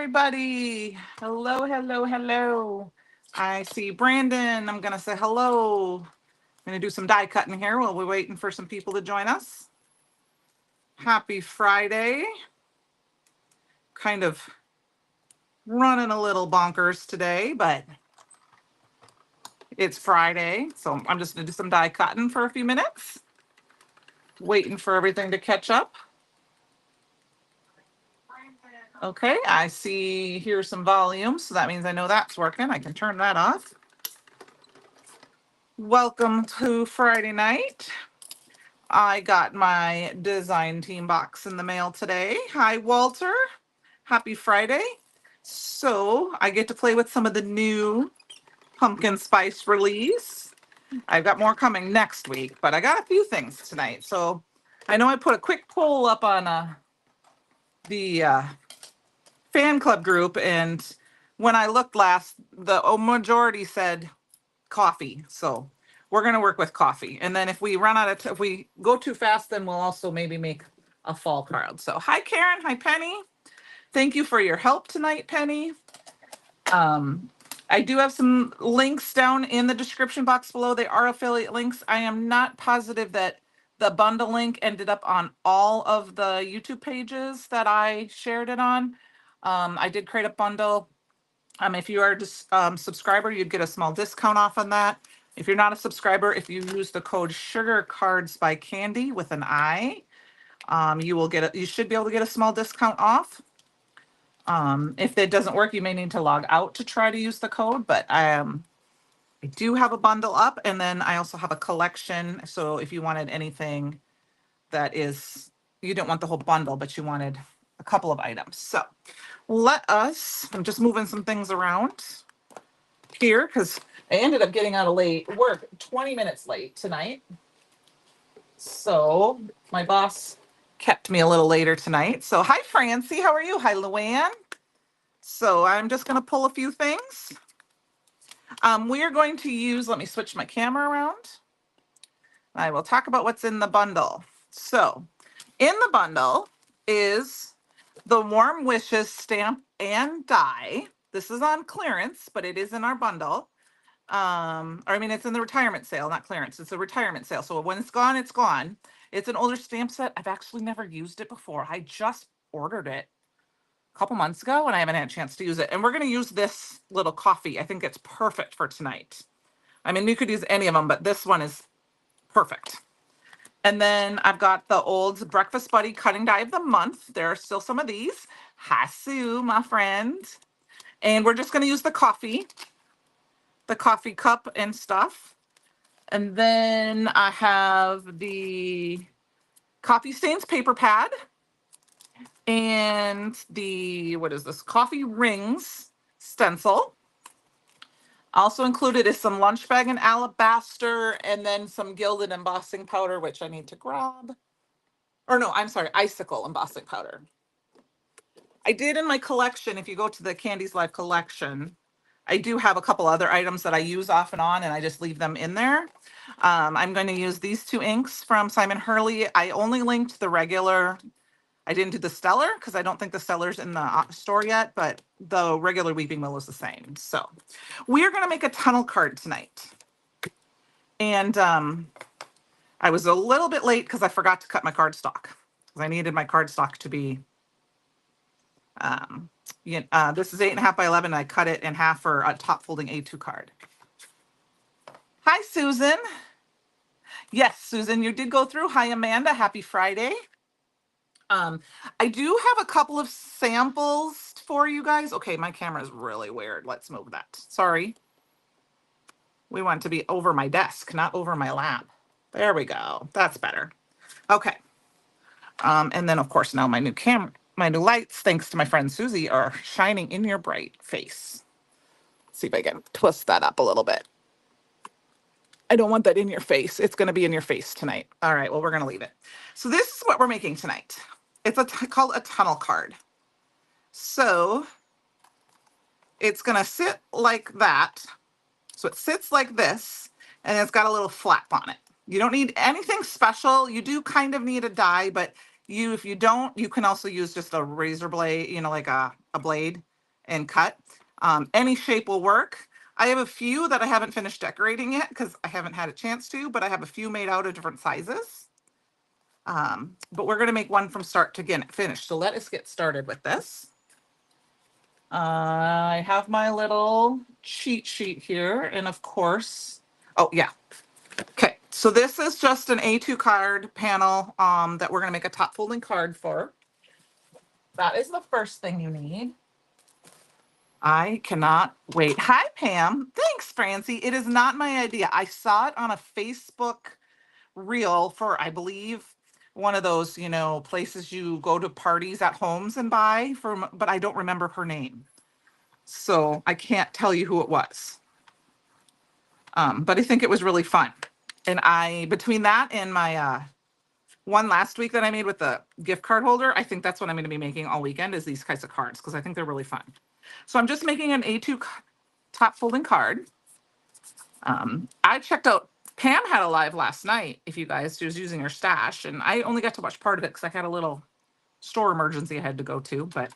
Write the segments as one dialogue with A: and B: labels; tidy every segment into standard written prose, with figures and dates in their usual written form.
A: everybody. Hello, hello, hello. I see Brandon. I'm going to say hello. I'm going to do some die cutting here while we're waiting for some people to join us. Happy Friday. Kind of running a little bonkers today, but it's Friday. So I'm just going to do some die cutting for a few minutes. Waiting for everything to catch up. Okay, I see here's some volume, so that means I know that's working. I can turn that off. Welcome to Friday night. I got my design team box in the mail today. Hi, Walter. Happy Friday. So I get to play with some of the new pumpkin spice release. I've got more coming next week, but I got a few things tonight. So I know I put a quick poll up on the fan club group, and when I looked last, the majority said coffee. So we're going to work with coffee. And then if we run out of, if we go too fast, then we'll also maybe make a fall card. So hi, Karen. Hi, Penny. Thank you for your help tonight, Penny. I do have some links down in the description box below. They are affiliate links. I am not positive that the bundle link ended up on all of the YouTube pages that I shared it on. I did create a bundle. If you are just subscriber, you'd get a small discount off on that. If you're not a subscriber, if you use the code Sugar Cards by Candi with an I, you should be able to get a small discount off. If that doesn't work, you may need to log out to try to use the code, but I do have a bundle up, and then I also have a collection. So if you wanted anything that is, you didn't want the whole bundle, but you wanted a couple of items. So I'm just moving some things around here because I ended up getting out of work 20 minutes late tonight. So my boss kept me a little later tonight. So hi, Francie. How are you? Hi, Luann. So I'm just going to pull a few things. We are going to use, let me switch my camera around. I will talk about what's in the bundle. So in the bundle is the Warm Wishes stamp and die. This is on clearance, but it is in our bundle. It's in the retirement sale, not clearance. It's a retirement sale. So when it's gone, it's gone. It's an older stamp set. I've actually never used it before. I just ordered it a couple months ago and I haven't had a chance to use it. And we're going to use this little coffee. I think it's perfect for tonight. I mean, you could use any of them, but this one is perfect. And then I've got the old Breakfast Buddy cutting die of the month. There are still some of these. Hi, Sue, my friend. And we're just going to use the coffee cup and stuff. And then I have the Coffee Stains paper pad and the, what is this? Coffee Rings stencil. Also included is some lunch bag and alabaster, and then some gilded embossing powder, which I need to grab. Or no, I'm sorry, icicle embossing powder. I did in my collection, if you go to the Candies Live collection, I do have a couple other items that I use off and on, and I just leave them in there. I'm going to use these two inks from Simon Hurley. I only linked the regular. I didn't do the Stellar because I don't think the Stellar's in the store yet, but the regular Weeping Willow is the same. So we are going to make a tunnel card tonight. And I was a little bit late because I forgot to cut my cardstock because I needed my cardstock to be, this is 8.5 by 11. And I cut it in half for a top folding A2 card. Hi, Susan. Yes, Susan, you did go through. Hi, Amanda. Happy Friday. I do have a couple of samples for you guys. Okay, my camera is really weird. Let's move that. Sorry. We want it to be over my desk, not over my lap. There we go. That's better. Okay. And then, of course, now my new lights, thanks to my friend Susie, are shining in your bright face. Let's see if I can twist that up a little bit. I don't want that in your face. It's going to be in your face tonight. All right, well, we're going to leave it. So this is what we're making tonight. It's called a tunnel card. So it's going to sit like that. So it sits like this, and it's got a little flap on it. You don't need anything special. You do kind of need a die, but if you don't, you can also use just a razor blade, like a blade. and cut. Any shape will work. I have a few that I haven't finished decorating yet because I haven't had a chance to, but I have a few made out of different sizes. But we're going to make one from start to finish. So let us get started with this. I have my little cheat sheet here. And of course, oh yeah. Okay, so this is just an A2 card panel that we're going to make a top folding card for. That is the first thing you need. I cannot wait. Hi, Pam. Thanks, Francie. It is not my idea. I saw it on a Facebook reel for, I believe, one of those, places you go to parties at homes and buy from, but I don't remember her name. So I can't tell you who it was. But I think it was really fun. And between that and my one last week that I made with the gift card holder, I think that's what I'm going to be making all weekend is these kinds of cards because I think they're really fun. So I'm just making an A2 top folding card. I checked out, Pam had a live last night, if you guys, she was using her stash, and I only got to watch part of it because I had a little store emergency I had to go to, but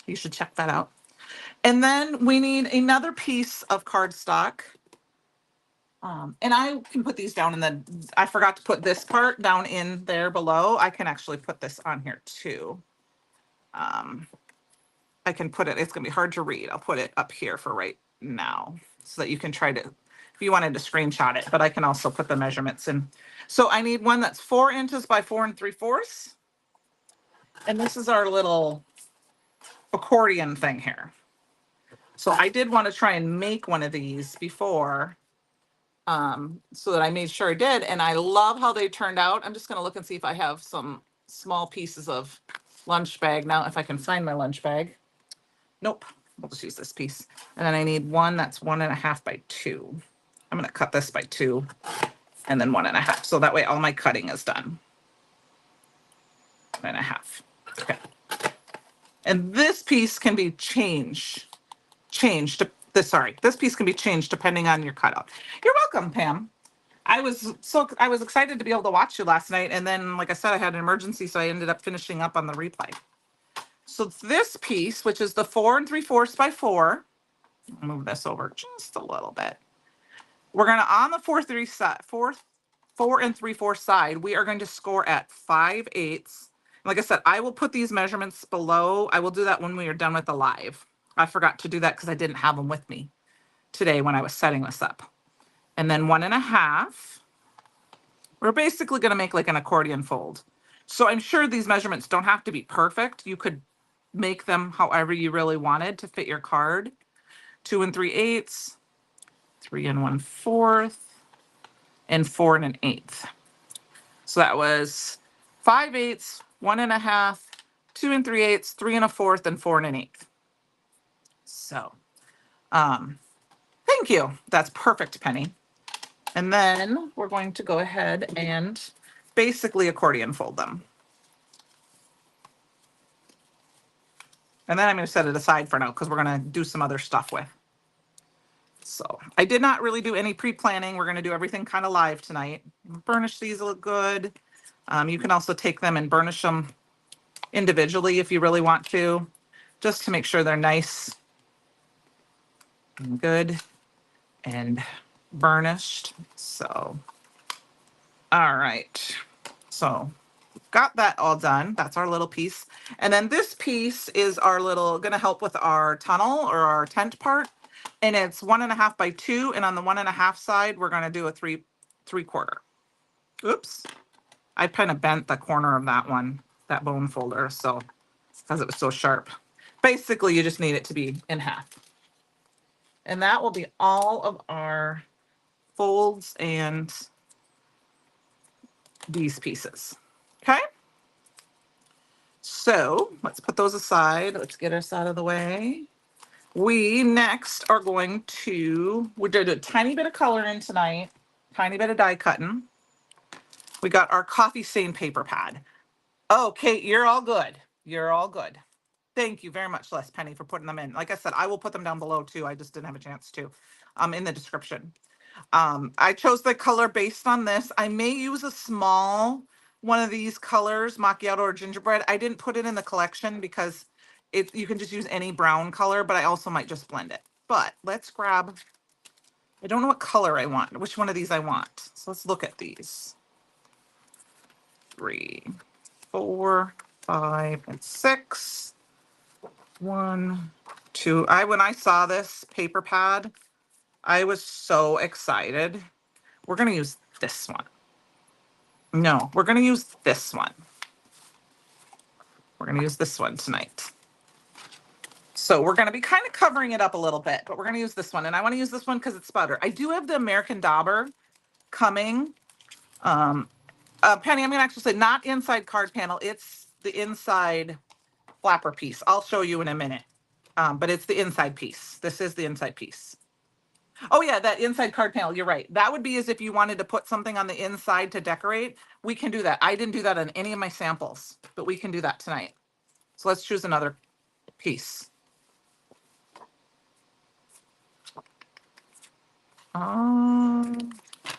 A: you should check that out. And then we need another piece of cardstock. And I can put these down, and then I forgot to put this part down in there below. I can actually put this on here too. I can put it, it's going to be hard to read. I'll put it up here for right now so that you can try to, if you wanted to screenshot it, but I can also put the measurements in. So I need one that's 4 inches by 4 3/4. And this is our little accordion thing here. So I did want to try and make one of these before, so that I made sure I did. And I love how they turned out. I'm just going to look and see if I have some small pieces of lunch bag now, if I can find my lunch bag. Nope. We'll just use this piece. And then I need one that's 1.5 by 2. I'm going to cut this by 2 and then 1.5. So that way all my cutting is done. 1.5. Okay. And this piece can be changed to this. Sorry, this piece can be changed depending on your cutout. You're welcome, Pam. I was excited to be able to watch you last night. And then, like I said, I had an emergency, so I ended up finishing up on the replay. So this piece, which is the 4 3/4 by 4, I'll move this over just a little bit. We're going to, on the 4 3/4 side, we are going to score at 5/8. Like I said, I will put these measurements below. I will do that when we are done with the live. I forgot to do that because I didn't have them with me today when I was setting this up. And then 1.5. We're basically going to make like an accordion fold. So I'm sure these measurements don't have to be perfect. You could make them however you really wanted to fit your card. 2 3/8, 3 1/4, and 4 1/8. So that was 5/8, 1.5, 2 3/8, 3 1/4, and 4 1/8. So, thank you. That's perfect, Penny. And then we're going to go ahead and basically accordion fold them. And then I'm going to set it aside for now because we're going to do some other stuff with. So I did not really do any pre-planning. We're going to do everything kind of live tonight. Burnish these look good. You can also take them and burnish them individually if you really want to, just to make sure they're nice and good and burnished. So, all right. So got that all done. That's our little piece. And then this piece is our little, going to help with our tunnel or our tent part. And it's 1.5 by 2. And on the 1.5 side, we're going to do a 3 3/4. Oops. I kind of bent the corner of that one, that bone folder. So, because it was so sharp. Basically, you just need it to be in half. And that will be all of our folds and these pieces. Okay. So let's put those aside. Let's get us out of the way. We next are going to, we did a tiny bit of color in tonight, tiny bit of die cutting. We got our coffee stain paper pad. Oh, Kate, you're all good. You're all good. Thank you very much, Les Penny, for putting them in. Like I said, I will put them down below too. I just didn't have a chance to, in the description. I chose the color based on this. I may use a small one of these colors, macchiato or gingerbread. I didn't put it in the collection because You can just use any brown color, but I also might just blend it. But let's grab, I don't know what color I want, which one of these I want. So let's look at these. 3, 4, 5, and 6. 1, 2. When I saw this paper pad, I was so excited. We're going to use this one. No, we're going to use this one. We're going to use this one tonight. So we're going to be kind of covering it up a little bit, but we're going to use this one. And I want to use this one because it's butter. I do have the American Dauber coming. Penny, I'm going to actually say not inside card panel. It's the inside flapper piece. I'll show you in a minute. But it's the inside piece. This is the inside piece. Oh yeah, that inside card panel. You're right. That would be as if you wanted to put something on the inside to decorate. We can do that. I didn't do that on any of my samples, but we can do that tonight. So let's choose another piece.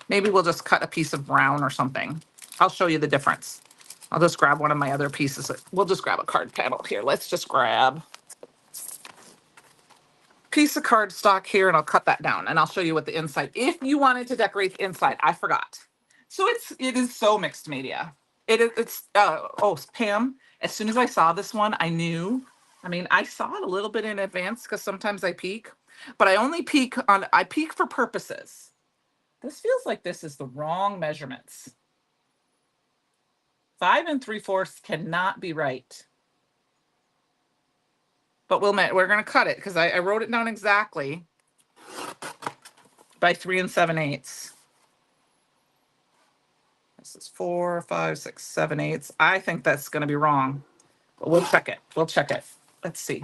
A: Maybe we'll just cut a piece of brown or something. I'll show you the difference. I'll just grab one of my other pieces. We'll just grab a card panel here. Let's just grab piece of cardstock here and I'll cut that down and I'll show you what the inside, if you wanted to decorate the inside, I forgot. So it is so mixed media. Oh, Pam, as soon as I saw this one, I knew, I saw it a little bit in advance because sometimes I peek, but I peek for purposes. This feels like this is the wrong measurements. 5 3/4 cannot be right. But we're going to cut it because I wrote it down exactly by 3 7/8. This is 4, 5, 6, 7/8. I think that's going to be wrong, but we'll check it. Let's see.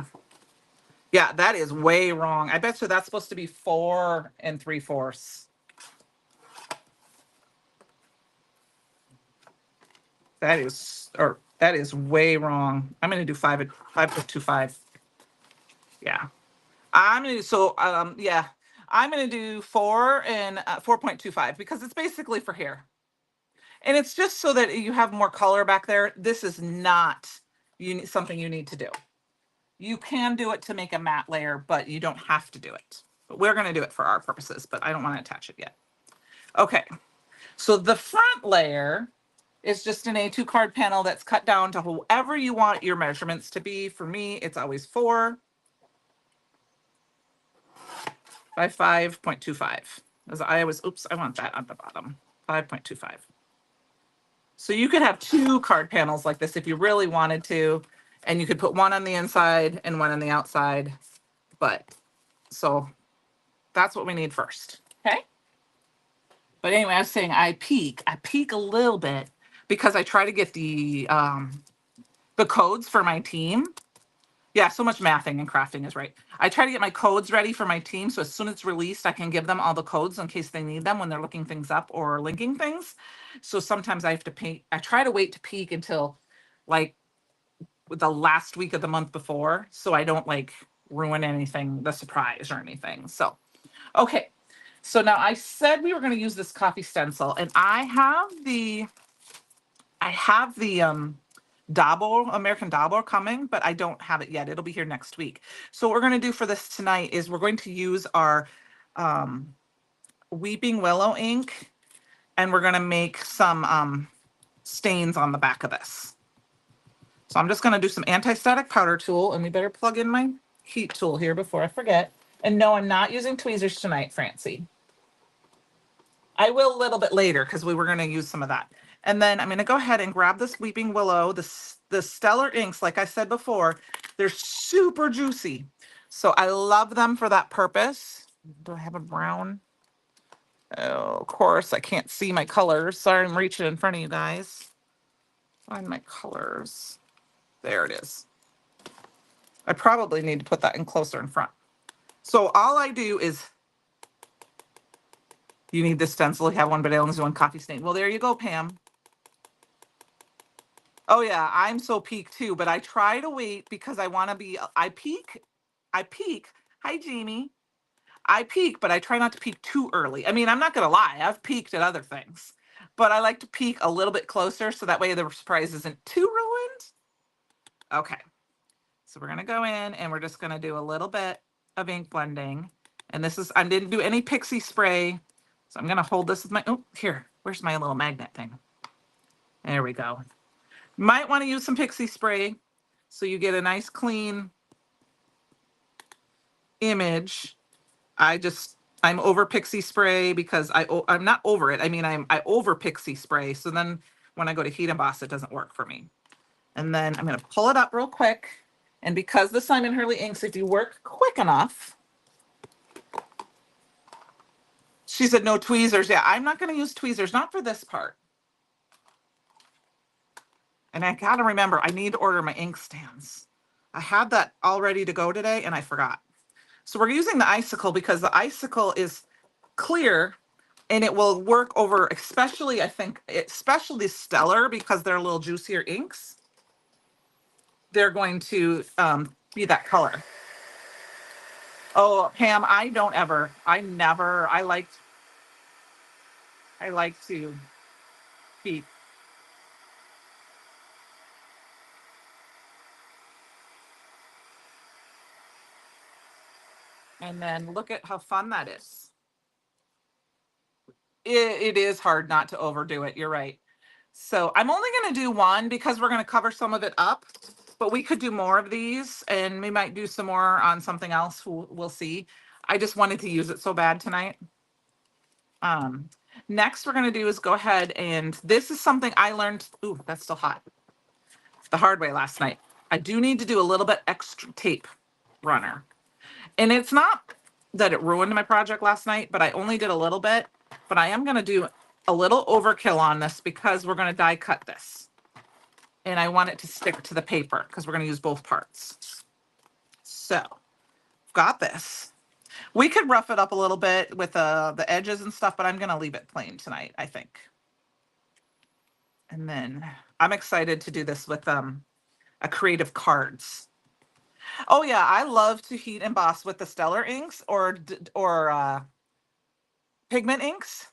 A: Yeah, that is way wrong. I bet you that's supposed to be 4 3/4. That is way wrong. I'm going to do 5.25. Yeah. I'm going to do 4 and 4.25 because it's basically for here. And it's just so that you have more color back there. This is not something you need to do. You can do it to make a matte layer, but you don't have to do it. But we're going to do it for our purposes, but I don't want to attach it yet. Okay. So the front layer is just an A2 card panel that's cut down to whoever you want your measurements to be. For me, it's always 4 by 5.25. I want that on the bottom. 5.25. So you could have 2 card panels like this if you really wanted to, and you could put one on the inside and one on the outside. So that's what we need first. Okay. But anyway, I was saying I peek a little bit because I try to get the codes for my team. Yeah, so much mathing and crafting is right. I try to get my codes ready for my team. So as soon as it's released, I can give them all the codes in case they need them when they're looking things up or linking things. So sometimes I have to peek. I try to wait to peek until like the last week of the month before. So I don't like ruin anything, the surprise or anything. So, okay. So now I said we were going to use this coffee stencil and I have the American Dauber coming, but I don't have it yet. It'll be here next week. So what we're going to do for this tonight is we're going to use our Weeping Willow ink, and we're going to make some stains on the back of this. So I'm just going to do some anti-static powder tool, and we better plug in my heat tool here before I forget. And no, I'm not using tweezers tonight, Francie. I will a little bit later because we were going to use some of that. And then I'm going to go ahead and grab this Weeping Willow, the Stellar inks. Like I said before, they're super juicy. So I love them for that purpose. Do I have a brown? Oh, of course, I can't see my colors. Sorry, I'm reaching in front of you guys. Find my colors. There it is. I probably need to put that in closer in front. So all I do is, you need this stencil. You have one, but I only do one coffee stain. Well, there you go, Pam. Oh yeah, I'm so peak too, but I try to wait because I want to be, I peak. Hi, Jamie. I peak, but I try not to peak too early. I'm not going to lie. I've peaked at other things, but I like to peak a little bit closer so that way the surprise isn't too ruined. Okay. So we're going to go in and we're just going to do a little bit of ink blending. And this is, I didn't do any pixie spray. So I'm going to hold this with my, oh, here, where's my little magnet thing? There we go. You might want to use some pixie spray so you get a nice clean image. I'm over pixie spray because I'm not over it. I mean, I over pixie spray. So then when I go to heat emboss, it doesn't work for me. And then I'm going to pull it up real quick. And because the Simon Hurley inks, if you work quick enough, she said no tweezers. Yeah, I'm not going to use tweezers, not for this part. And I got to remember, I need to order my ink stands. I had that all ready to go today and I forgot. So we're using the icicle because the icicle is clear and it will work over, especially, I think, especially Stellar because they're a little juicier inks. They're going to be that color. Oh, Pam, I like to keep. And then look at how fun that is. It is hard not to overdo it. You're right. So I'm only going to do one because we're going to cover some of it up, but we could do more of these and we might do some more on something else. We'll see. I just wanted to use it so bad tonight. Next we're going to do is go ahead and this is something I learned. Ooh, that's still hot. The hard way last night. I do need to do a little bit extra tape runner. And it's not that it ruined my project last night, but I only did a little bit. But I am going to do a little overkill on this because we're going to die cut this. And I want it to stick to the paper because we're going to use both parts. So, got this. We could rough it up a little bit with the edges and stuff, but I'm going to leave it plain tonight, I think. And then I'm excited to do this with a Creative Cards. Oh yeah, I love to heat emboss with the Stellar inks or pigment inks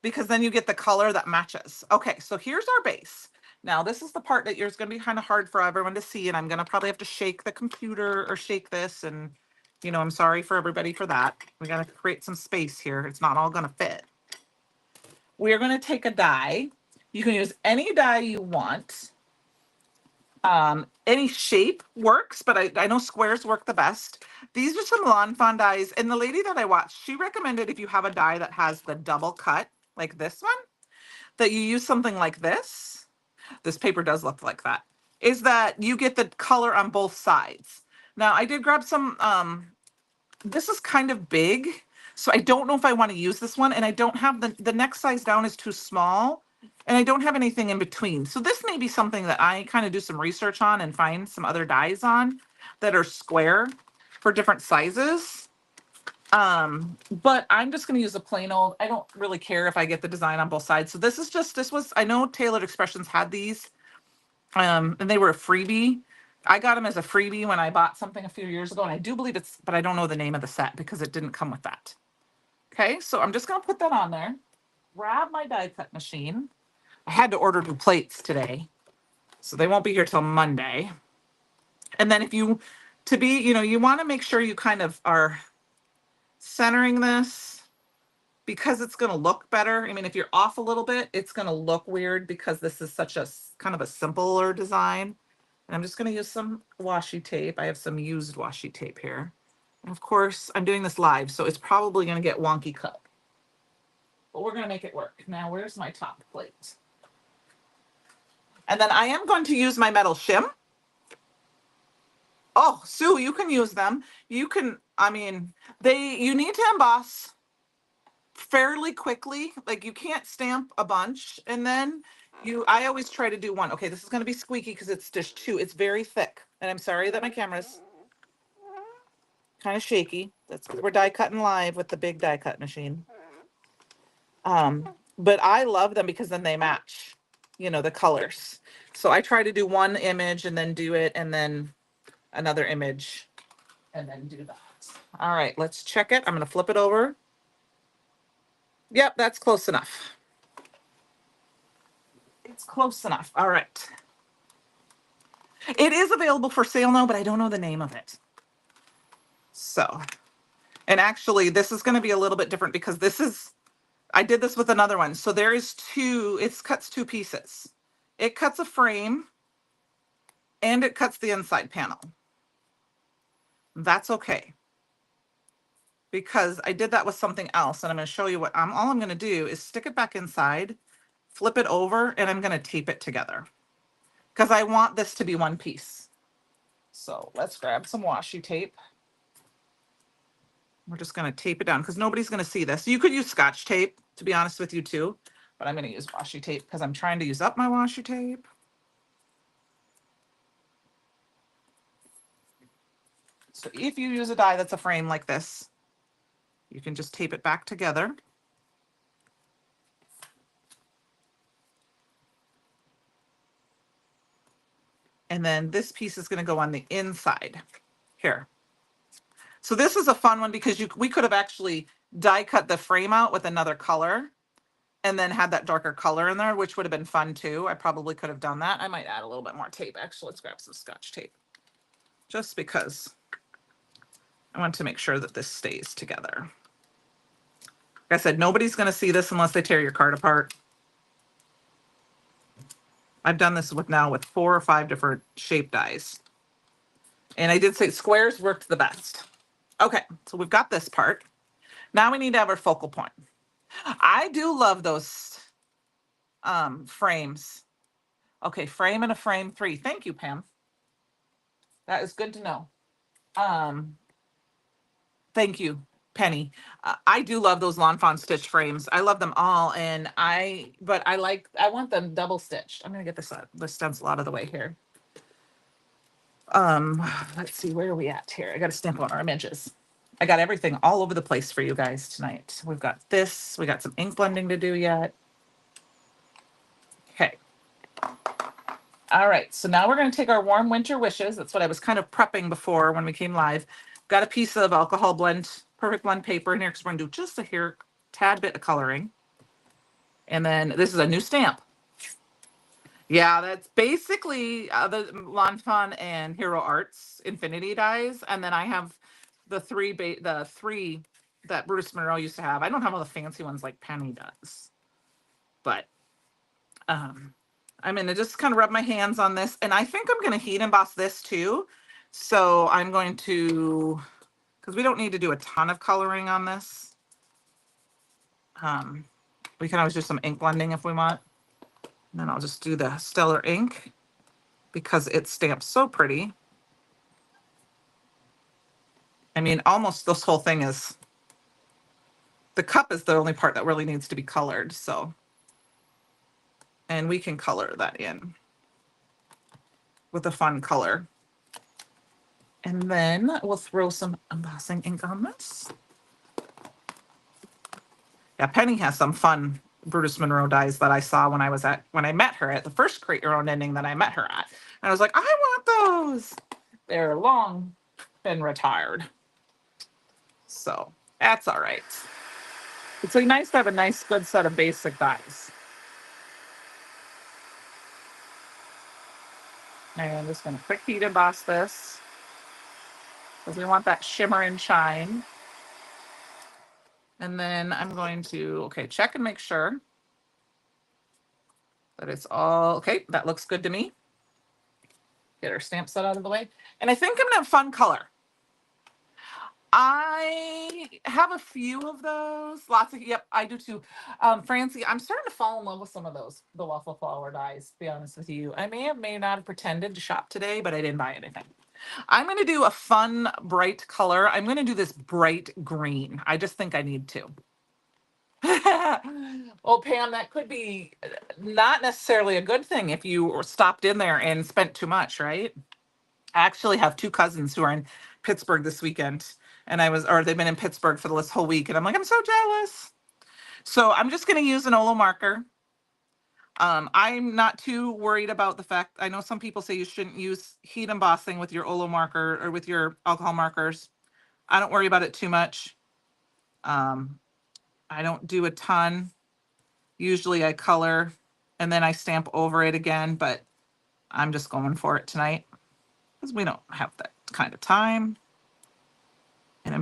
A: because then you get the color that matches. Okay, so here's our base. Now this is the part that is going to be kind of hard for everyone to see, and I'm going to probably have to shake the computer or shake this, and you know, I'm sorry for everybody for that. We got to create some space here. It's not all going to fit. We are going to take a die. You can use any die you want. Any shape works, but I know squares work the best. These are some Lawn Fawn dies. And the lady that I watched, she recommended if you have a die that has the double cut, like this one, that you use something like this. This paper does look like that. Is that you get the color on both sides. Now, I did grab some, this is kind of big, so I don't know if I want to use this one. And I don't have the next size down is too small. And I don't have anything in between. So this may be something that I kind of do some research on and find some other dies that are square for different sizes. But I'm just going to use a plain old, I don't really care if I get the design on both sides. So this was, I know Tailored Expressions had these, and they were a freebie. I got them as a freebie when I bought something a few years ago. And I do believe but I don't know the name of the set because it didn't come with that. Okay, so I'm just going to put that on there. Grab my die cut machine. I had to order new plates today, so they won't be here till Monday. And then you want to make sure you kind of are centering this because it's going to look better. I mean, if you're off a little bit, it's going to look weird because this is such a kind of a simpler design. And I'm just going to use some washi tape. I have some used washi tape here. And of course, I'm doing this live, so it's probably going to get wonky cut. But we're going to make it work. Now, where's my top plate? And then I am going to use my metal shim. Oh, Sue, you can use them. You can, I mean, you need to emboss fairly quickly. Like you can't stamp a bunch. And then I always try to do one. Okay, this is going to be squeaky because it's just it's very thick. And I'm sorry that my camera's kind of shaky. We're die cutting live with the big die cut machine. But I love them because then they match, the colors. So I try to do one image and then do it and then another image and then do that. All right, let's check it. I'm going to flip it over. Yep, that's close enough. It's close enough. All right. It is available for sale now, but I don't know the name of it. So, and actually this is going to be a little bit different because I did this with another one. So there is it cuts two pieces. It cuts a frame and it cuts the inside panel. That's okay, because I did that with something else, and I'm going to show you what all I'm going to do is stick it back inside, flip it over, and I'm going to tape it together because I want this to be one piece. So let's grab some washi tape. We're just going to tape it down because nobody's going to see this. You could use Scotch tape, to be honest with you too, but I'm going to use washi tape because I'm trying to use up my washi tape. So if you use a die that's a frame like this, you can just tape it back together. And then this piece is going to go on the inside here. So this is a fun one because we could have actually die cut the frame out with another color and then had that darker color in there, which would have been fun too. I probably could have done that. I might add a little bit more tape. Actually, let's grab some Scotch tape just because I want to make sure that this stays together. Like I said, nobody's going to see this unless they tear your card apart. I've done this with 4 or 5 different shape dies. And I did say squares worked the best. Okay, so we've got this part. Now we need to have our focal point. I do love those frames. Okay, frame and a frame 3. Thank you, Pam. That is good to know. Thank you, Penny. I do love those Lawn Fawn stitch frames. I love them all, but I want them double stitched. I'm gonna get this stencil out of the way here. Let's see, where are we at here? I got to stamp on our images. I got everything all over the place for you guys tonight. We've got this. We got some ink blending to do yet. Okay. All right. So now we're going to take our warm winter wishes. That's what I was kind of prepping before when we came live. Got a piece of alcohol blend, perfect blend paper in here because we're going to do just a tad bit of coloring. And then this is a new stamp. Yeah, that's basically the Lawn Fawn and Hero Arts Infinity dies, and then I have the three that Bruce Monroe used to have. I don't have all the fancy ones like Penny does, but I'm gonna just kind of rub my hands on this, and I think I'm gonna heat emboss this too. So I'm going to, because we don't need to do a ton of coloring on this. We can always do some ink blending if we want. And then I'll just do the Stellar ink because it stamps so pretty. I mean, almost this whole thing the cup is the only part that really needs to be colored. So, and we can color that in with a fun color. And then we'll throw some embossing ink on this. Yeah, Penny has some fun Brutus Monroe dies that I saw when I met her at the first Create Your Own Ending that I met her at. And I was like, I want those. They're long been retired. So that's all right. It's like nice to have a nice, good set of basic dies. And I'm just going to quick heat emboss this because we want that shimmer and shine. And then I'm going to, check and make sure that it's all, okay, that looks good to me. Get our stamp set out of the way. And I think I'm going to have fun color. I have a few of those. Lots of, yep, I do too. Francie, I'm starting to fall in love with some of those, the waffle flower dies, to be honest with you. I may not have pretended to shop today, but I didn't buy anything. I'm going to do a fun, bright color. I'm going to do this bright green. I just think I need to. Well, Pam, that could be not necessarily a good thing if you stopped in there and spent too much, right? I actually have 2 cousins who are in Pittsburgh this weekend, and they've been in Pittsburgh for this whole week, and I'm like, I'm so jealous. So I'm just going to use an Olo marker. I'm not too worried about the fact, I know some people say you shouldn't use heat embossing with your Olo marker or with your alcohol markers. I don't worry about it too much. I don't do a ton. Usually I color and then I stamp over it again, but I'm just going for it tonight. because we don't have that kind of time. And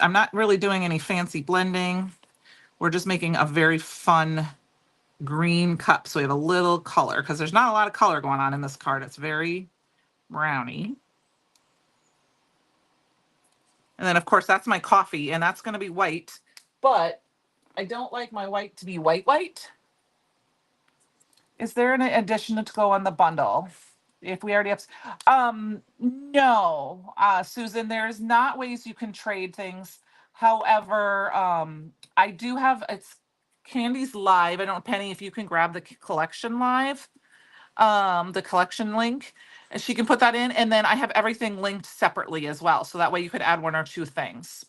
A: I'm not really doing any fancy blending. We're just making a very fun green cup. So we have a little color because there's not a lot of color going on in this card. It's very browny. And then of course that's my coffee and that's going to be white, but I don't like my white to be white white. Is there an addition to go on the bundle? If we already have, no, Susan, there's not ways you can trade things. However, I do have, it's Candy's live. I don't know, Penny, if you can grab the collection live, the collection link, and she can put that in. And then I have everything linked separately as well. So that way you could add one or two things.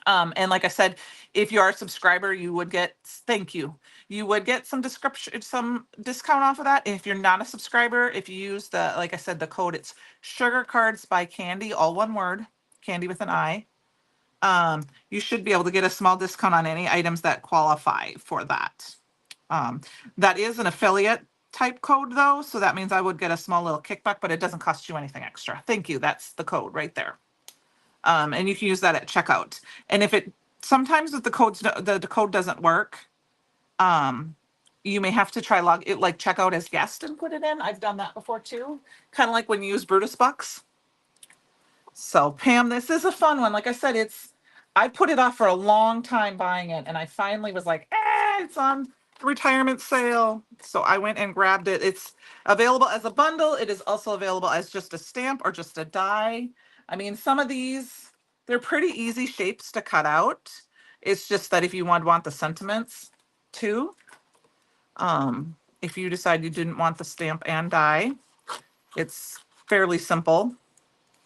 A: And like I said, if you are a subscriber, you would get, thank you. You would get some description, some discount off of that. If you're not a subscriber, if you use the, like I said, the code, it's Sugar Cards by Candi, all one word, Candi with an I. You should be able to get a small discount on any items that qualify for that. That is an affiliate type code though. So that means I would get a small little kickback, but it doesn't cost you anything extra. Thank you. That's the code right there. And you can use that at checkout. And if it, sometimes if the code doesn't work, you may have to try log it, like check out as guest and put it in. I've done that before too. Kind of like when you use Brutus Bucks. So Pam, this is a fun one. Like I said, I put it off for a long time buying it. And I finally was like, it's on retirement sale. So I went and grabbed it. It's available as a bundle. It is also available as just a stamp or just a die. I mean, some of these, they're pretty easy shapes to cut out. It's just that if you want the sentiments too, if you decide you didn't want the stamp and die, it's fairly simple.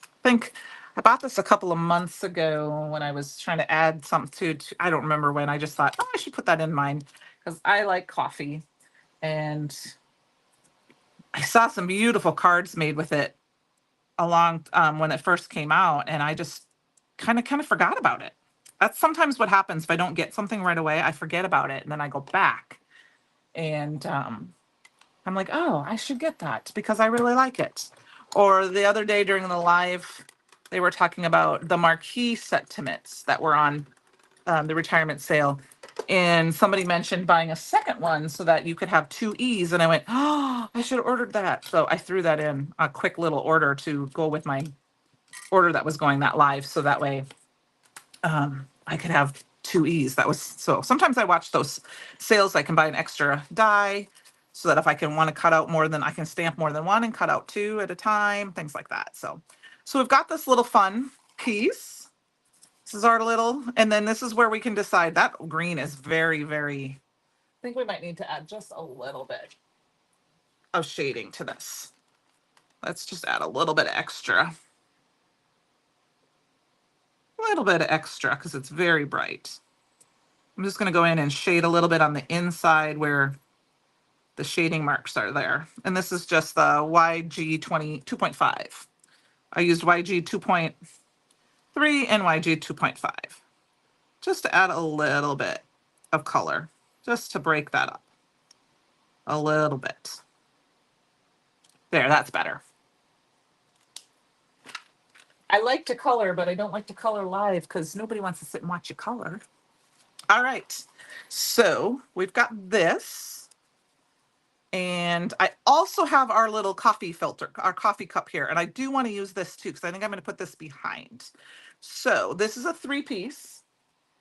A: I think I bought this a couple of months ago when I was trying to add something to I don't remember when. I just thought, oh, I should put that in mine because I like coffee. And I saw some beautiful cards made with it along when it first came out, and I just kind of forgot about it. That's sometimes what happens if I don't get something right away. I forget about it, and then I go back, and I'm like, oh, I should get that because I really like it. Or the other day during the live, they were talking about the marquee sentiments that were on the retirement sale. And somebody mentioned buying a second one so that you could have two E's. And I went, oh, I should have ordered that. So I threw that in a quick little order to go with my order that was going that live. So that way I could have two E's. That was, so sometimes I watch those sales. I can buy an extra die so that if I can want to cut out more than I can stamp more than one and cut out two at a time, things like that. So we've got this little fun piece. This is our little, and then this is where we can decide. That green is very, very, I think we might need to add just a little bit of shading to this. Let's just add a little bit extra. A little bit extra because it's very bright. I'm just going to go in and shade a little bit on the inside where the shading marks are there. And this is just the YG 2.5. I used YG 2.3 and YG 2.5 just to add a little bit of color, just to break that up a little bit. There, that's better. I like to color, but I don't like to color live because nobody wants to sit and watch you color. All right, so we've got this. And I also have our little coffee filter, our coffee cup here. And I do want to use this too, because I think I'm going to put this behind. So this is a 3-piece.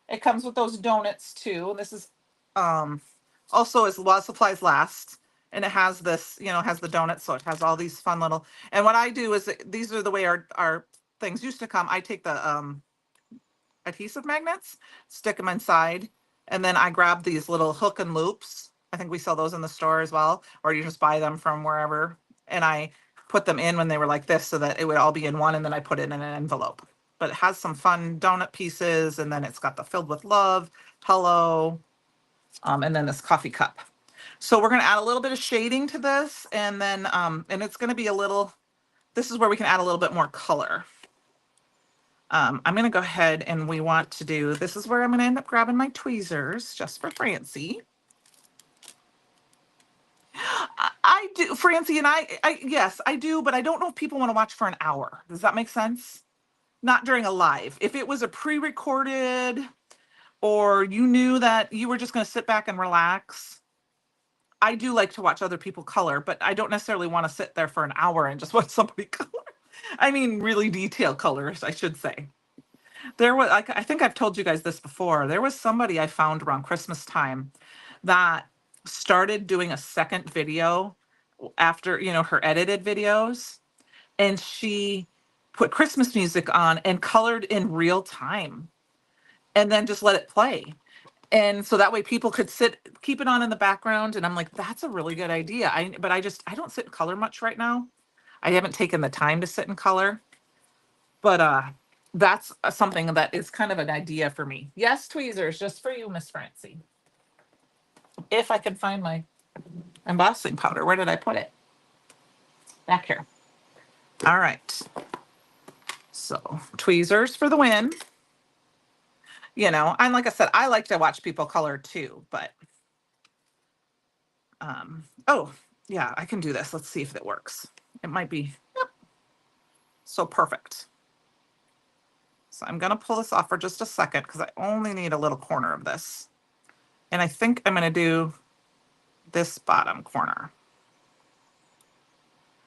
A: It comes with those donuts too. And this is also as while supplies last. And it has this, has the donuts. So it has all these fun little, and what I do is these are the way our things used to come. I take the adhesive magnets, stick them inside, and then I grab these little hook and loops. I think we sell those in the store as well, or you just buy them from wherever. And I put them in when they were like this so that it would all be in one, and then I put it in an envelope. But it has some fun donut pieces, and then it's got the filled with love, hello, and then this coffee cup. So we're going to add a little bit of shading to this, and then and it's going to be a little, this is where we can add a little bit more color. I'm going to go ahead and we want to do, this is where I'm going to end up grabbing my tweezers just for Francie. I do, Francie, and yes, I do, but I don't know if people want to watch for an hour. Does that make sense? Not during a live. If it was a pre-recorded or you knew that you were just going to sit back and relax, I do like to watch other people color, but I don't necessarily want to sit there for an hour and just watch somebody color. I mean, really detailed colors, I should say. There was, I think I've told you guys this before. There was somebody I found around Christmas time that started doing a second video after, her edited videos, and she put Christmas music on and colored in real time and then just let it play. And so that way people could keep it on in the background. And I'm like, that's a really good idea. But I don't sit in color much right now. I haven't taken the time to sit in color, but that's something that is kind of an idea for me. Yes, tweezers, just for you, Miss Francie. If I can find my embossing powder, where did I put it? Back here. All right. So tweezers for the win. And like I said, I like to watch people color too, but oh yeah, I can do this. Let's see if it works. It might be, yep. So perfect. So I'm gonna pull this off for just a second because I only need a little corner of this. And I think I'm gonna do this bottom corner.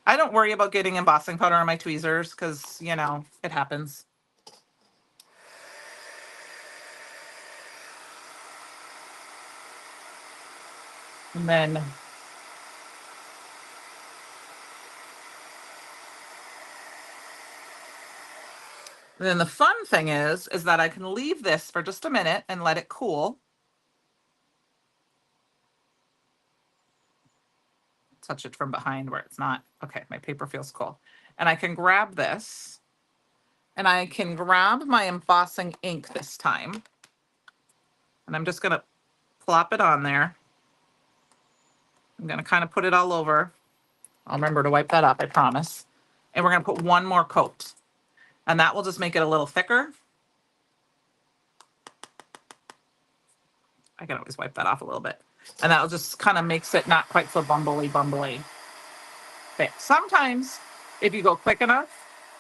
A: I don't worry about getting embossing powder on my tweezers because, it happens. And then the fun thing is that I can leave this for just a minute and let it cool. Touch it from behind where it's not. Okay, my paper feels cool. And I can grab this and I can grab my embossing ink this time. And I'm just gonna plop it on there. I'm gonna kind of put it all over. I'll remember to wipe that up, I promise. And we're gonna put one more coat. And that will just make it a little thicker. I can always wipe that off a little bit. And that'll just kind of makes it not quite so bumbly. Okay. Sometimes if you go quick enough,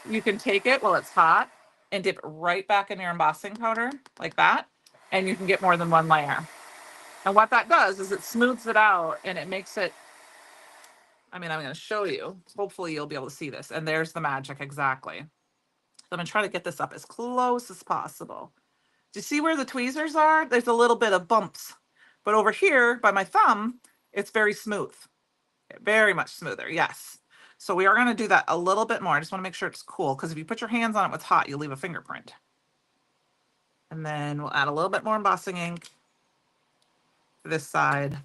A: you can take it while it's hot and dip it right back in your embossing powder like that. And you can get more than one layer. And what that does is it smooths it out and it makes it, I'm going to show you. Hopefully you'll be able to see this. And there's the magic exactly. So I'm going to try to get this up as close as possible. Do you see where the tweezers are? There's a little bit of bumps. But over here by my thumb, it's very smooth. Very much smoother, yes. So we are going to do that a little bit more. I just want to make sure it's cool because if you put your hands on it when it's hot, you'll leave a fingerprint. And then we'll add a little bit more embossing ink to this side.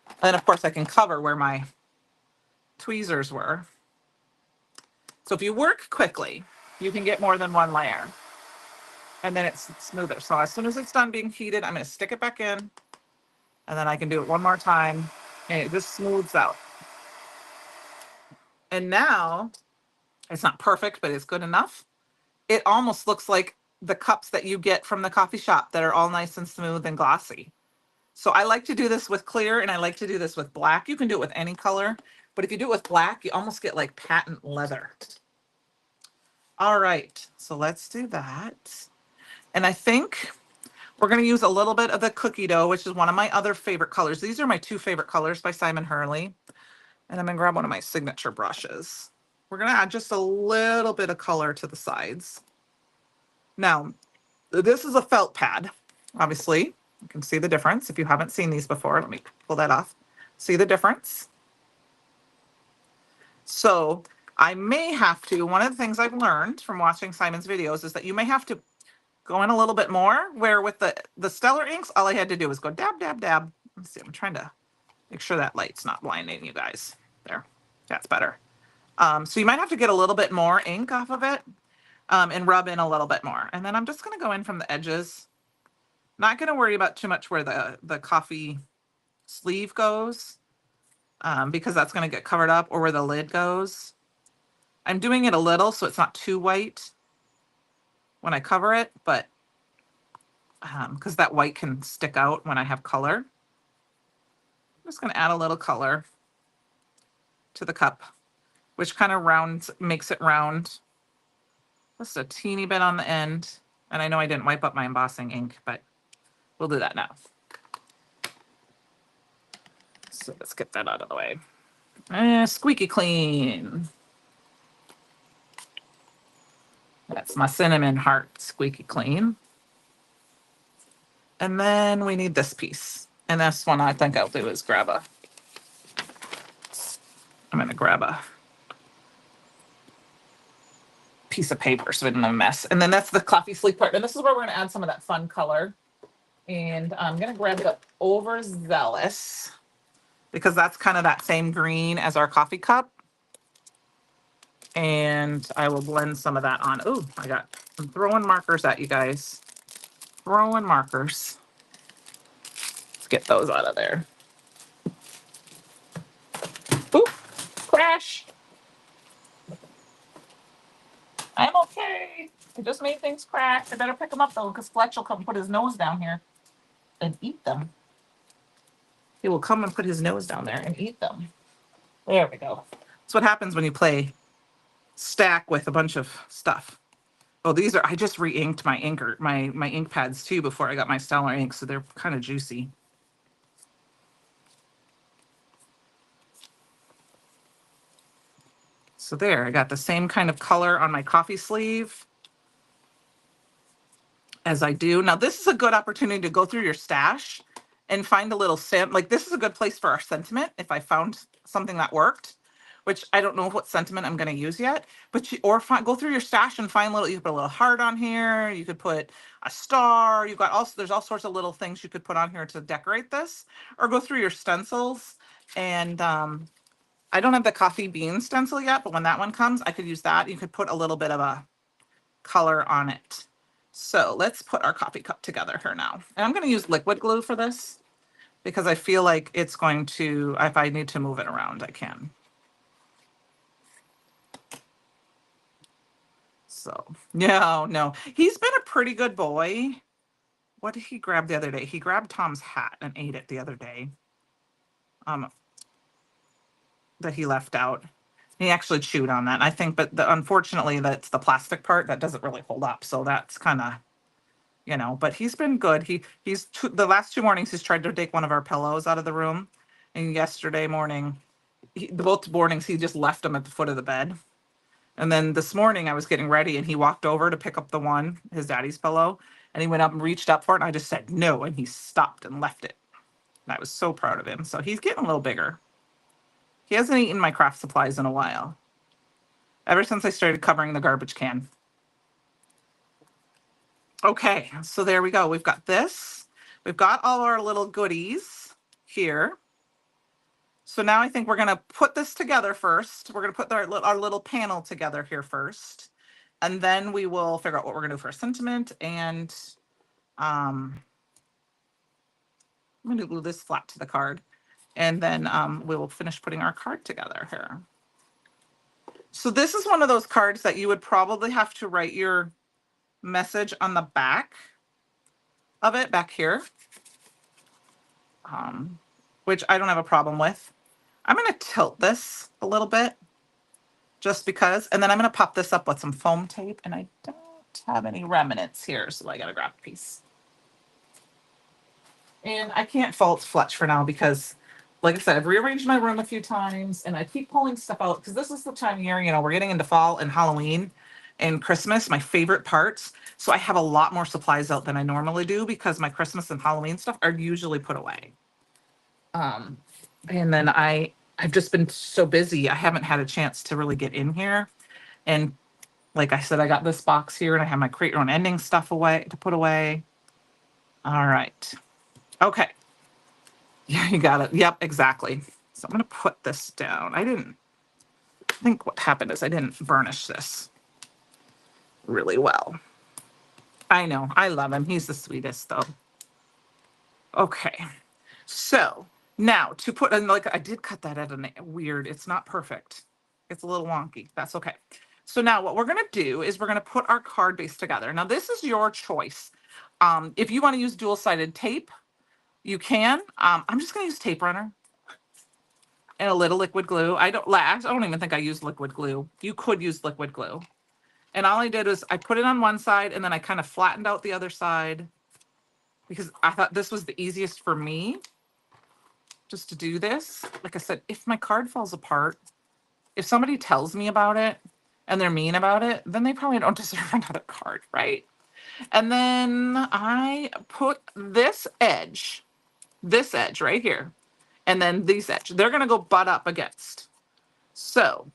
A: And then of course I can cover where my tweezers were. So if you work quickly, you can get more than one layer. And then it's smoother. So as soon as it's done being heated, I'm going to stick it back in. And then I can do it one more time. And it just smooths out. And now, it's not perfect, but it's good enough. It almost looks like the cups that you get from the coffee shop that are all nice and smooth and glossy. So I like to do this with clear and I like to do this with black. You can do it with any color, but if you do it with black, you almost get like patent leather. All right, so let's do that. And I think we're going to use a little bit of the cookie dough, which is one of my other favorite colors. These are my two favorite colors by Simon Hurley. And I'm going to grab one of my signature brushes. We're going to add just a little bit of color to the sides. Now, this is a felt pad, obviously. You can see the difference. If you haven't seen these before, let me pull that off. See the difference? So I may have to, one of the things I've learned from watching Simon's videos is that you may have to go in a little bit more, where with the Stellar inks, all I had to do was go dab, dab, dab. Let's see, I'm trying to make sure that light's not blinding you guys. There, that's better. So you might have to get a little bit more ink off of it and rub in a little bit more. And then I'm just going to go in from the edges. Not going to worry about too much where the coffee sleeve goes because that's going to get covered up, or where the lid goes. I'm doing it a little so it's not too white when I cover it, but because that white can stick out when I have color. I'm just going to add a little color. to the cup, which kind of makes it round. Just a teeny bit on the end. And I know I didn't wipe up my embossing ink, but we'll do that now. So let's get that out of the way. Squeaky clean. That's my cinnamon heart, squeaky clean. And then we need this piece. And this one I think I'll do is I'm going to grab a piece of paper so we don't have a mess. And then that's the coffee sleep part. And this is where we're going to add some of that fun color. And I'm going to grab the overzealous because that's kind of that same green as our coffee cup. And I will blend some of that on. Oh, I'm throwing markers at you guys. Throwing markers. Let's get those out of there. Oop, crash. I'm okay. I just made things crack. I better pick them up though, because Fletch will come put his nose down here and eat them. He will come and put his nose down there and eat them. There we go. That's what happens when you play stack with a bunch of stuff. Oh, I just re-inked my inker, my ink pads too before I got my Stellar ink, so they're kind of juicy. So there, I got the same kind of color on my coffee sleeve as I do. Now this is a good opportunity to go through your stash and find a little like this is a good place for our sentiment if I found something that worked, which I don't know what sentiment I'm going to use yet, but go through your stash and find you could put a little heart on here, you could put a star, there's all sorts of little things you could put on here to decorate this, or go through your stencils. And I don't have the coffee bean stencil yet, but when that one comes, I could use that. You could put a little bit of a color on it. So let's put our coffee cup together here now. And I'm going to use liquid glue for this because I feel like it's going to, if I need to move it around, I can. So, no. He's been a pretty good boy. What did he grab the other day? He grabbed Tom's hat and ate it the other day. That he left out. He actually chewed on that, I think, but unfortunately, that's the plastic part that doesn't really hold up. So that's kind of, but he's been good. The last 2 mornings, he's tried to take one of our pillows out of the room. And yesterday morning, both mornings, he just left them at the foot of the bed. And then this morning I was getting ready and he walked over to pick up his daddy's pillow, and he went up and reached up for it. And I just said no. And he stopped and left it. And I was so proud of him. So he's getting a little bigger. He hasn't eaten my craft supplies in a while. Ever since I started covering the garbage can. Okay, so there we go. We've got this. We've got all our little goodies here. So now I think we're going to put this together first. We're going to put our little panel together here first. And then we will figure out what we're going to do for a sentiment. And I'm going to glue this flat to the card. And then we will finish putting our card together here. So this is one of those cards that you would probably have to write your message on the back of it, back here, which I don't have a problem with. I'm going to tilt this a little bit just because, and then I'm going to pop this up with some foam tape, and I don't have any remnants here, so I got to grab a piece. And I can't fault Fletch for now because, like I said, I've rearranged my room a few times, and I keep pulling stuff out because this is the time of year, we're getting into fall and Halloween and Christmas, my favorite parts. So I have a lot more supplies out than I normally do because my Christmas and Halloween stuff are usually put away. And then I've just been so busy. I haven't had a chance to really get in here. And like I said, I got this box here and I have my create your own ending stuff away to put away. All right. Okay. Yeah, you got it. Yep, exactly. So I'm going to put this down. I think what happened is I didn't burnish this really well. I know. I love him. He's the sweetest, though. Okay. So now to put in, like, I did cut that at a weird, it's not perfect. It's a little wonky. That's okay. So now what we're going to do is we're going to put our card base together. Now, this is your choice. If you want to use dual-sided tape, you can. I'm just going to use tape runner. and a little liquid glue. I don't even think I used liquid glue. You could use liquid glue. And all I did was I put it on one side and then I kind of flattened out the other side because I thought this was the easiest for me just to do this. Like I said, if my card falls apart, if somebody tells me about it and they're mean about it, then they probably don't deserve another card, right? And then I put this edge right here, and then these edge, they're going to go butt up against. So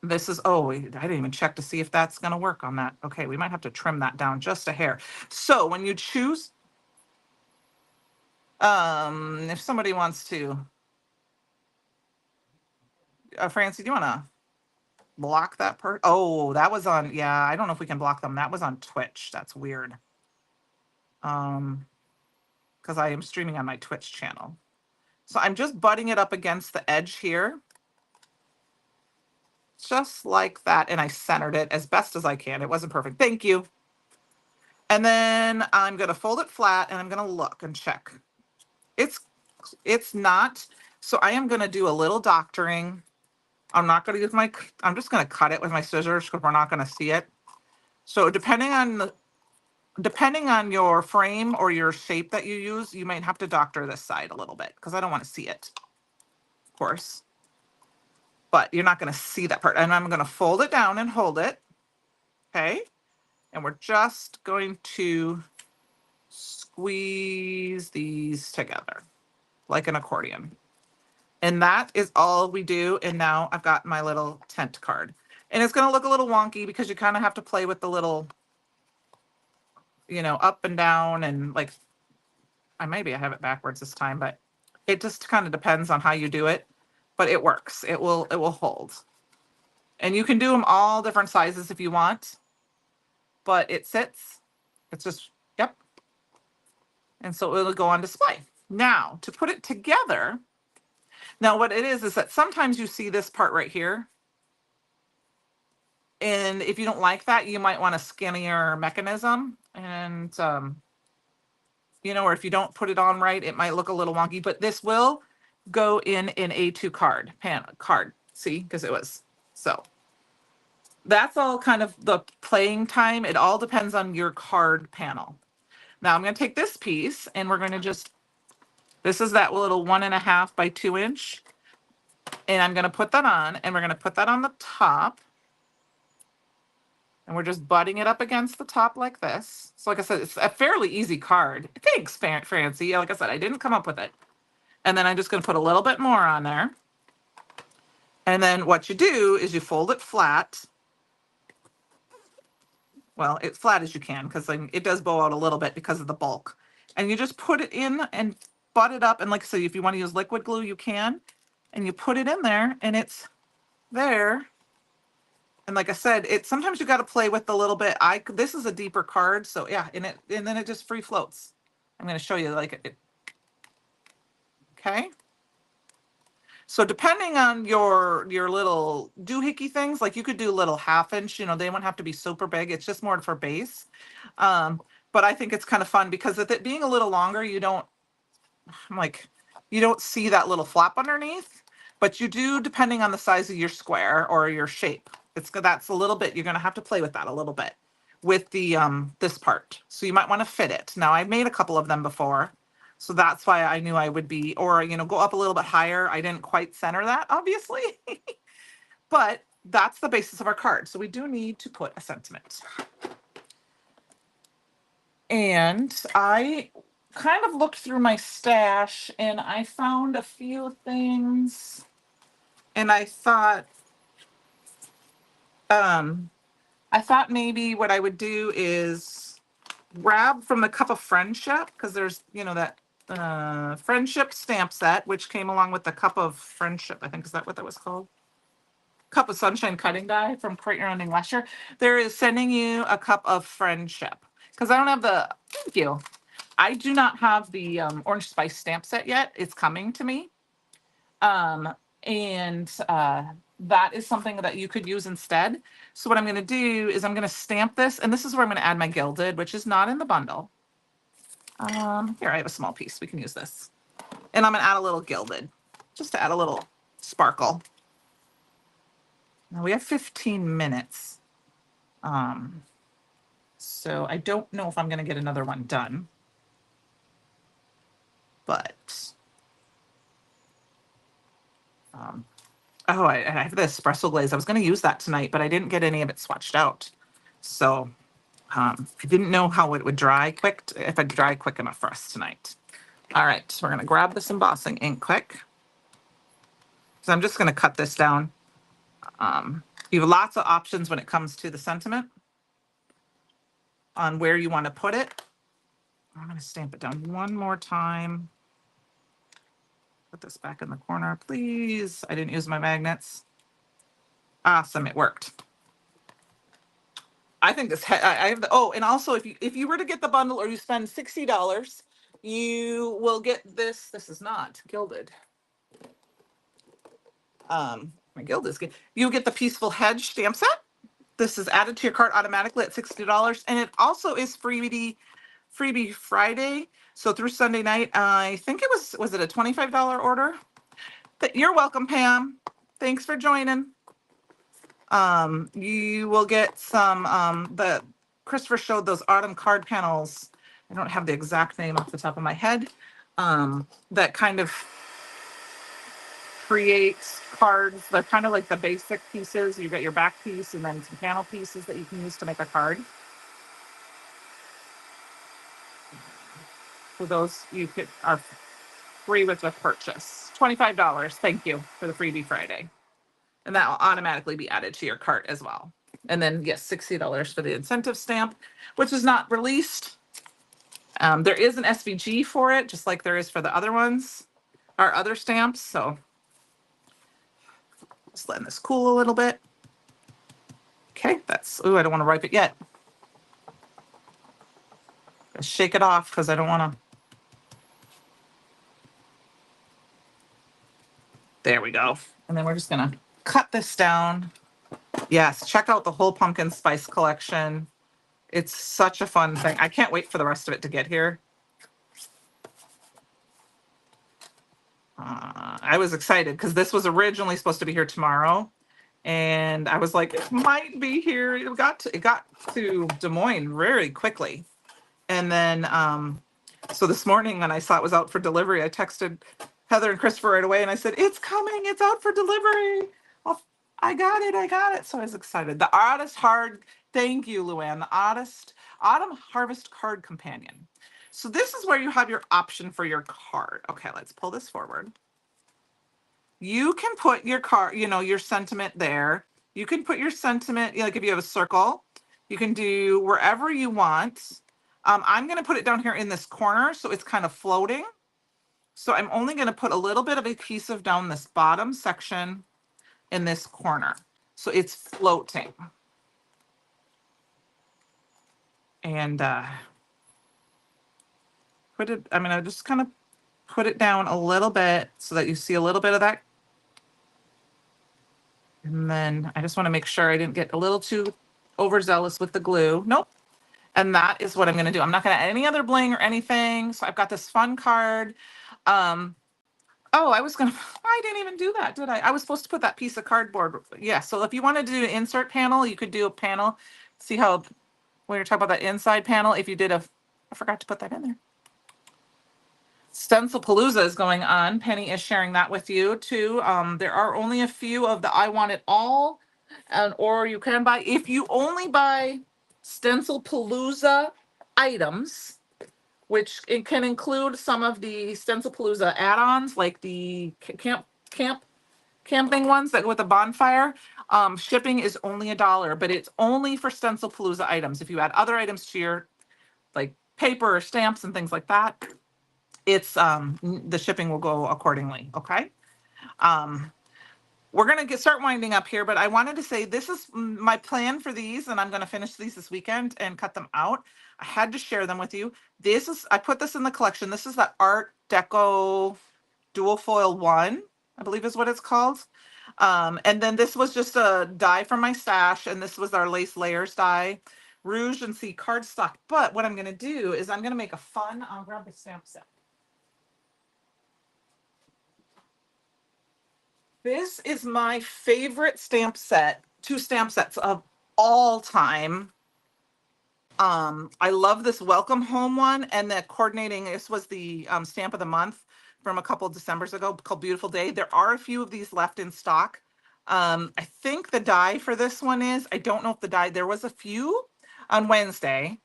A: this is, oh, I didn't even check to see if that's going to work on that. Okay, we might have to trim that down just a hair. So when you choose, if somebody wants to, Francie, do you want to block that part? Oh, that was on, yeah, I don't know if we can block them. That was on Twitch. That's weird. Because I am streaming on my Twitch channel. So I'm just butting it up against the edge here. Just like that. And I centered it as best as I can. It wasn't perfect. Thank you. And then I'm going to fold it flat and I'm going to look and check. It's not. So I am going to do a little doctoring. I'm not going to use I'm just going to cut it with my scissors because we're not going to see it. So depending on your frame or your shape that you use, you might have to doctor this side a little bit because I don't want to see it, of course. But you're not going to see that part. And I'm going to fold it down and hold it. Okay. And we're just going to squeeze these together like an accordion. And that is all we do. And now I've got my little tent card. And it's going to look a little wonky because you kind of have to play with the little, up and down and like, maybe I have it backwards this time, but it just kind of depends on how you do it. But it works. It will hold. And you can do them all different sizes if you want. But it sits. It's just, yep. And so it'll go on display. Now, to put it together, now what it is that sometimes you see this part right here. And if you don't like that, you might want a skinnier mechanism. And, or if you don't put it on right, it might look a little wonky. But this will go in an A2 card. See, because it was. So that's all kind of the playing time. It all depends on your card panel. Now I'm going to take this piece and we're going to this is that little 1.5 by 2 inch. And I'm going to put that on and we're going to put that on the top. And we're just butting it up against the top like this. So like I said, it's a fairly easy card. Thanks, Francie. Like I said, I didn't come up with it. And then I'm just going to put a little bit more on there. And then what you do is you fold it flat. Well, it's flat as you can because it does bow out a little bit because of the bulk. And you just put it in and butt it up. And like I said, if you want to use liquid glue, you can. And you put it in there and it's there. And like I said, sometimes you got to play with a little bit. This is a deeper card, so yeah, and then it just free floats. I'm going to show you like it. Okay. So depending on your little doohickey things, like you could do little 1/2 inch, they won't have to be super big. It's just more for base. But I think it's kind of fun because with it being a little longer, you don't see that little flap underneath, but you do depending on the size of your square or your shape. That's a little bit, you're going to have to play with that a little bit with the this part. So you might want to fit it. Now I've made a couple of them before. So that's why I knew I would be, or, go up a little bit higher. I didn't quite center that, obviously, but that's the basis of our card. So we do need to put a sentiment. And I kind of looked through my stash and I found a few things. And I thought maybe what I would do is grab from the Cup of Friendship, because there's, that friendship stamp set, which came along with the Cup of Friendship. I think, is that what that was called? Cup of Sunshine cutting die from Create Your Ending last year. There is sending you a Cup of Friendship because I don't have thank you. I do not have the Orange Spice stamp set yet. It's coming to me. That is something that you could use instead. So what I'm going to do is I'm going to stamp this, and this is where I'm going to add my gilded, which is not in the bundle. Here, I have a small piece. We can use this. And I'm going to add a little gilded, just to add a little sparkle. Now we have 15 minutes. So I don't know if I'm going to get another one done, but oh, I have the espresso glaze. I was going to use that tonight, but I didn't get any of it swatched out. So I didn't know how it would dry quick, if it'd dry quick enough for us tonight. All right, so we're going to grab this embossing ink quick. So I'm just going to cut this down. You have lots of options when it comes to the sentiment on where you want to put it. I'm going to stamp it down one more time. Put this back in the corner, please. I didn't use my magnets. Awesome, it worked. I think this, I have the, oh, and also if you were to get the bundle or you spend $60, you will get this. This is not gilded. My gild is good. You get the Peaceful Hedge stamp set. This is added to your cart automatically at $60, and it also is freebie Friday. So through Sunday night, I think it was it a $25 order? You're welcome, Pam. Thanks for joining. You will get some, the Christopher showed those autumn card panels. I don't have the exact name off the top of my head. That kind of creates cards. They're kind of like the basic pieces. You got your back piece and then some panel pieces that you can use to make a card. For those, you are free with the purchase. $25. Thank you for the freebie Friday. And that will automatically be added to your cart as well. And then, yes, $60 for the incentive stamp, which is not released. There is an SVG for it, just like there is for the other ones, our other stamps. So just letting this cool a little bit. Okay, that's, ooh, I don't want to ripe it yet. Shake it off because I don't want to. There we go. And then we're just going to cut this down. Yes, check out the whole pumpkin spice collection. It's such a fun thing. I can't wait for the rest of it to get here. I was excited because this was originally supposed to be here tomorrow. And I was like, it might be here. It got to Des Moines very quickly. And then, so this morning when I saw it was out for delivery, I texted Heather and Christopher right away and I said, it's coming, it's out for delivery. Oh, I got it. So I was excited. The Artist Hard, thank you, Luann, the Autumn Harvest Card Companion. So this is where you have your option for your card. Okay, let's pull this forward. You can put your card, your sentiment there. You can put your sentiment, like if you have a circle, you can do wherever you want. I'm going to put it down here in this corner, so it's kind of floating. So I'm only going to put a little bit of adhesive down this bottom section in this corner. So it's floating. And I just kind of put it down a little bit so that you see a little bit of that. And then I just want to make sure I didn't get a little too overzealous with the glue. Nope. And that is what I'm going to do. I'm not going to add any other bling or anything. So I've got this fun card. Oh, I didn't even do that, did I? I was supposed to put that piece of cardboard. Yeah. So if you wanted to do an insert panel, you could do a panel. See how, when you're talking about that inside panel, if you did I forgot to put that in there. Stencil Palooza is going on. Penny is sharing that with you too. There are only a few of the I Want It All, or you can buy, if you only buy Stencil Palooza items, which it can include some of the Stencil Palooza add-ons, like the camping ones that with the bonfire. Shipping is only $1, but it's only for Stencil Palooza items. If you add other items to your, like paper or stamps and things like that, it's the shipping will go accordingly. Okay. We're going to start winding up here, but I wanted to say this is my plan for these, and I'm going to finish these this weekend and cut them out. I had to share them with you. I put this in the collection. This is the Art Deco Dual Foil 1, I believe is what it's called. And then this was just a die from my stash, and this was our Lace Layers die. Rouge and See cardstock. But what I'm going to do is I'm going to make a fun, I'll grab the stamp set. This is my favorite stamp set, two stamp sets of all time. I love this welcome home one and the coordinating. This was the stamp of the month from a couple of Decembers ago called Beautiful Day. There are a few of these left in stock. I think the die for this one is, I don't know if the die, there was a few on Wednesday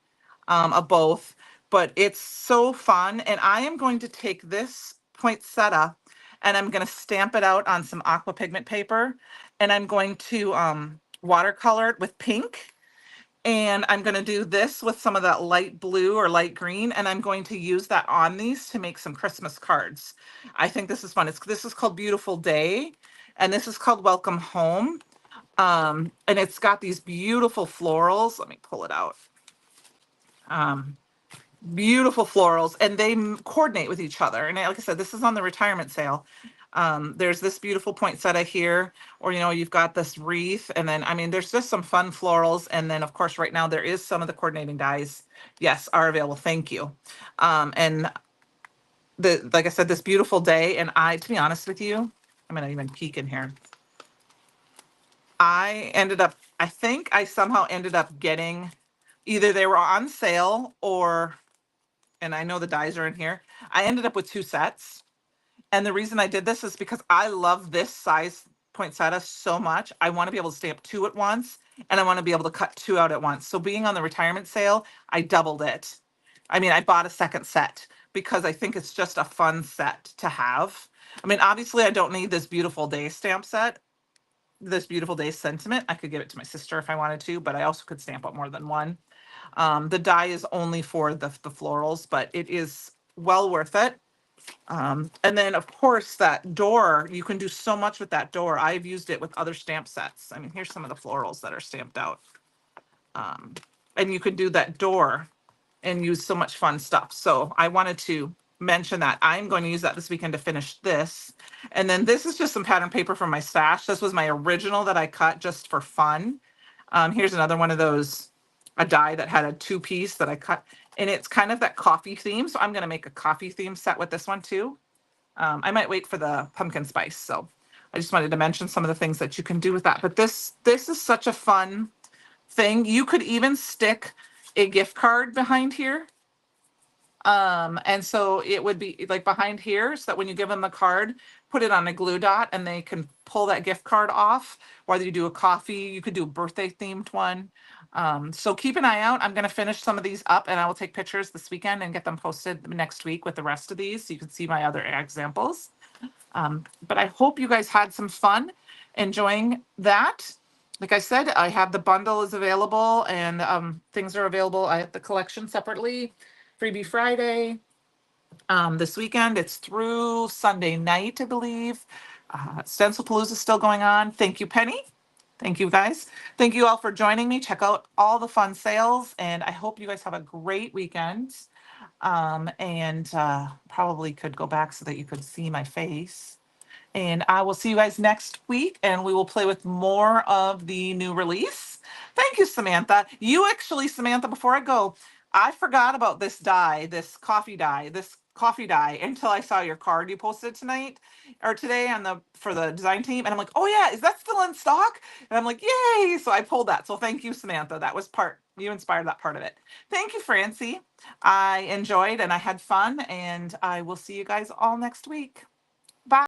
A: of both, but it's so fun. And I am going to take this poinsettia and I'm going to stamp it out on some aqua pigment paper and I'm going to watercolor it with pink. And I'm going to do this with some of that light blue or light green, and I'm going to use that on these to make some Christmas cards. I think this is fun. This is called Beautiful Day, and this is called Welcome Home. And it's got these beautiful florals. Let me pull it out. Um, Beautiful florals, and they coordinate with each other. And like I said, this is on the retirement sale. There's this beautiful poinsettia here, or you've got this wreath, and then I mean, there's just some fun florals, and then of course, right now there is some of the coordinating dies. Yes, are available. Thank you. And like I said, this beautiful day, and to be honest with you, I'm gonna even peek in here. I think I somehow ended up getting either they were on sale or and I know the dies are in here. I ended up with two sets. And the reason I did this is because I love this size poinsettia so much. I want to be able to stamp two at once and I want to be able to cut two out at once. So being on the retirement sale, I doubled it. I mean, I bought a second set because I think it's just a fun set to have. I mean, obviously I don't need this beautiful day stamp set, this beautiful day sentiment. I could give it to my sister if I wanted to, but I also could stamp up more than one. The die is only for the florals, but it is well worth it. And then of course that door, you can do so much with that door. I've used it with other stamp sets. I mean, here's some of the florals that are stamped out. Um, and you could do that door and use so much fun stuff. So I wanted to mention that. I'm going to use that this weekend to finish this. And then this is just some pattern paper from my stash. This was my original that I cut just for fun. Here's another one of those, a die that had a two-piece that I cut. And it's kind of that coffee theme. So I'm going to make a coffee theme set with this one too. I might wait for the pumpkin spice. So I just wanted to mention some of the things that you can do with that. But this is such a fun thing. You could even stick a gift card behind here. And so it would be like behind here so that when you give them the card, put it on a glue dot and they can pull that gift card off. Whether you do a coffee, you could do a birthday themed one. So keep an eye out. I'm going to finish some of these up and I will take pictures this weekend and get them posted next week with the rest of these so you can see my other examples. But I hope you guys had some fun enjoying that. Like I said, I have the bundle is available and things are available. I have the collection separately. Freebie Friday. This weekend, it's through Sunday night, I believe. Stencil Palooza is still going on. Thank you, Penny. Thank you, guys. Thank you all for joining me. Check out all the fun sales, and I hope you guys have a great weekend. And probably could go back so that you could see my face. And I will see you guys next week and we will play with more of the new release. Thank you, Samantha. You actually, Samantha, before I go, I forgot about this coffee dye until I saw your card you posted tonight or today for the design team. And I'm like, oh yeah, is that still in stock? And I'm like, yay. So I pulled that. So thank you, Samantha. You inspired that part of it. Thank you, Francie. I enjoyed and I had fun and I will see you guys all next week.